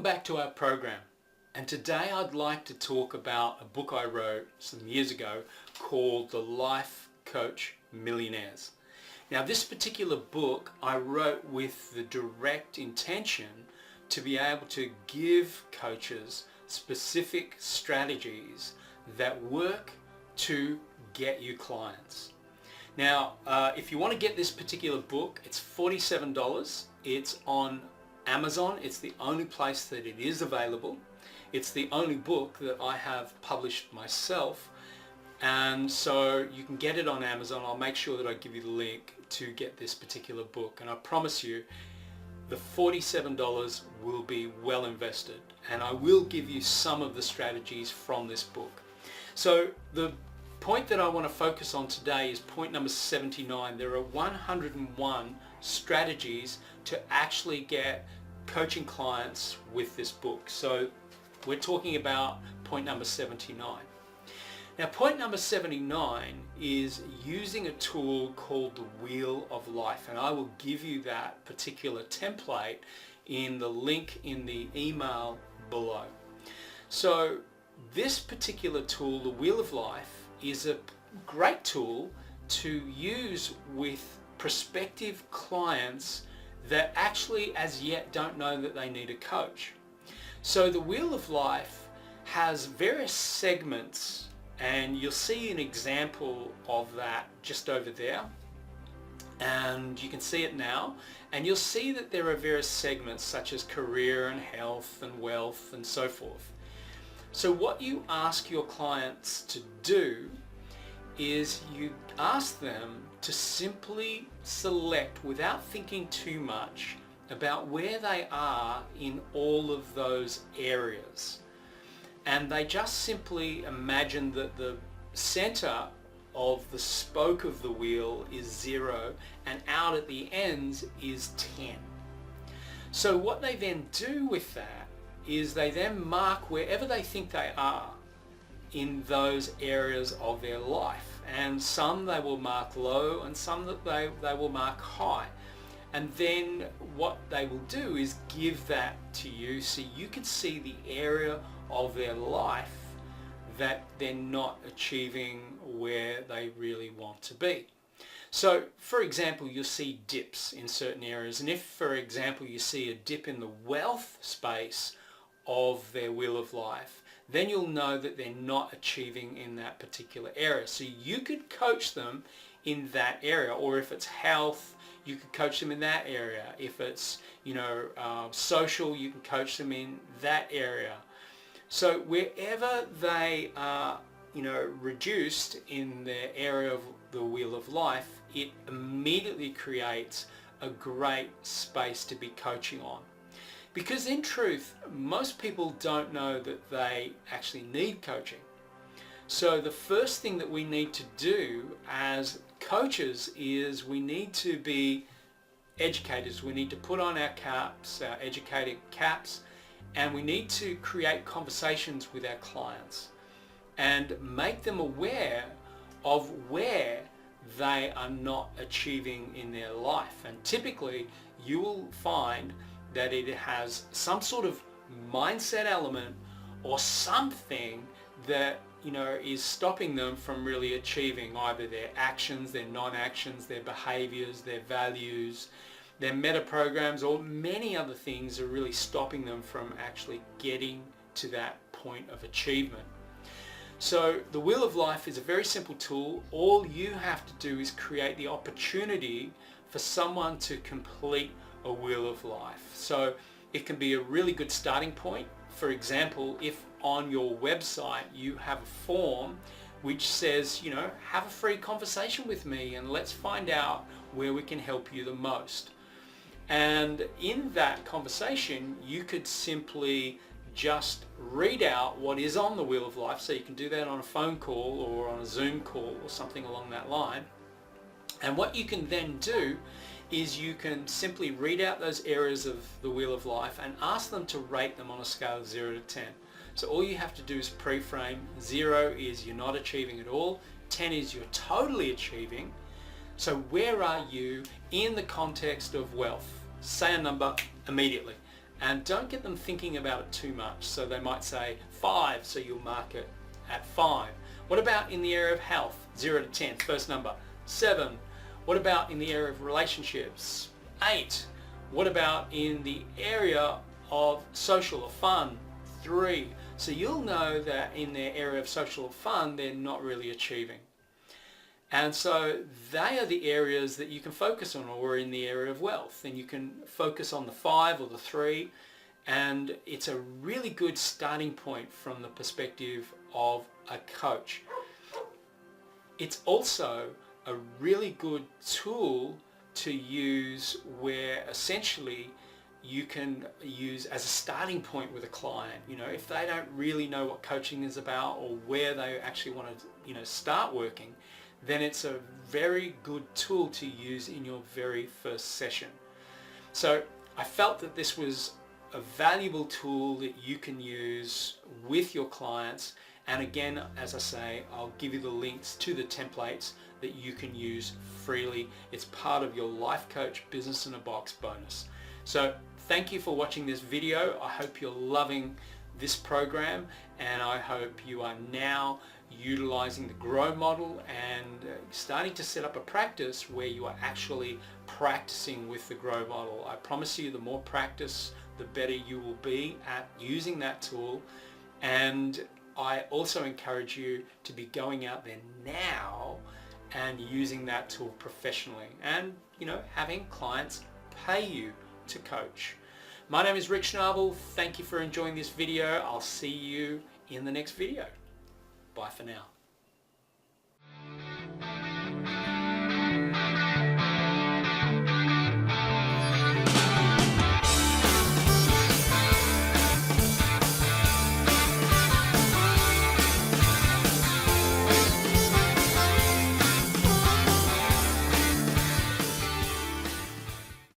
back to our program, and today I'd like to talk about a book I wrote some years ago called The Life Coach Millionaires. Now, this particular book I wrote with the direct intention to be able to give coaches specific strategies that work to get you clients. Now, if you want to get this particular book, it's $47. It's on Amazon. It's the only place that it is available. It's the only book that I have published myself, and so you can get it on Amazon. I'll make sure that I give you the link to get this particular book, and I promise you the $47 will be well invested, and I will give you some of the strategies from this book. So the point that I want to focus on today is point number 79. There are 101 strategies to actually get coaching clients with this book. So we're talking about point number 79. Now, point number 79 is using a tool called the Wheel of Life, and I will give you that particular template in the link in the email below. So this particular tool, the Wheel of Life, is a great tool to use with prospective clients that actually as yet don't know that they need a coach. So the Wheel of Life has various segments, and you'll see an example of that just over there, and you can see it now, and you'll see that there are various segments such as career and health and wealth and so forth. So what you ask your clients to do is you ask them to simply select, without thinking too much, about where they are in all of those areas. And they just simply imagine that the center of the spoke of the wheel is 0 and out at the ends is 10. So what they then do with that is they then mark wherever they think they are in those areas of their life, and some they will mark low and some that they will mark high, and then what they will do is give that to you so you can see the area of their life that they're not achieving where they really want to be. So for example, you'll see dips in certain areas, and if for example you see a dip in the wealth space of their Wheel of Life, then you'll know that they're not achieving in that particular area. So you could coach them in that area, or if it's health, you could coach them in that area. If it's social, you can coach them in that area. So wherever they are reduced in their area of the Wheel of Life, it immediately creates a great space to be coaching on. Because in truth, most people don't know that they actually need coaching. So the first thing that we need to do as coaches is we need to be educators. We need to put on our caps, our educated caps, and we need to create conversations with our clients and make them aware of where they are not achieving in their life. And typically you will find that it has some sort of mindset element or something that is stopping them from really achieving either their actions, their non-actions, their behaviors, their values, their meta programs, or many other things are really stopping them from actually getting to that point of achievement. So the Wheel of Life is a very simple tool. All you have to do is create the opportunity for someone to complete a Wheel of Life. So it can be a really good starting point. For example, if on your website you have a form which says, have a free conversation with me and let's find out where we can help you the most. And in that conversation, you could simply just read out what is on the Wheel of Life. So you can do that on a phone call or on a Zoom call or something along that line. And what you can then do is you can simply read out those areas of the Wheel of Life and ask them to rate them on a scale of 0 to 10. So all you have to do is pre-frame. 0 is you're not achieving at all. 10 is you're totally achieving. So where are you in the context of wealth? Say a number immediately. And don't get them thinking about it too much. So they might say 5, so you'll mark it at 5. What about in the area of health? 0 to 10, first number. 7. What about in the area of relationships? 8. What about in the area of social or fun? 3. So you'll know that in their area of social or fun, they're not really achieving. And so they are the areas that you can focus on, or in the area of wealth. And you can focus on the 5 or the 3. And it's a really good starting point from the perspective of a coach. It's also a really good tool to use where essentially you can use as a starting point with a client. You know, if they don't really know what coaching is about or where they actually want to, start working, then it's a very good tool to use in your very first session. So I felt that this was a valuable tool that you can use with your clients. And again, as I say, I'll give you the links to the templates that you can use freely. It's part of your Life Coach Business in a Box bonus. So thank you for watching this video. I hope you're loving this program, and I hope you are now utilizing the GROW model and starting to set up a practice where you are actually practicing with the GROW model. I promise you, the more practice, the better you will be at using that tool. And I also encourage you to be going out there now and using that tool professionally, and having clients pay you to coach. My name is Rick Schnabel. Thank you for enjoying this video. I'll see you in the next video. Bye for now.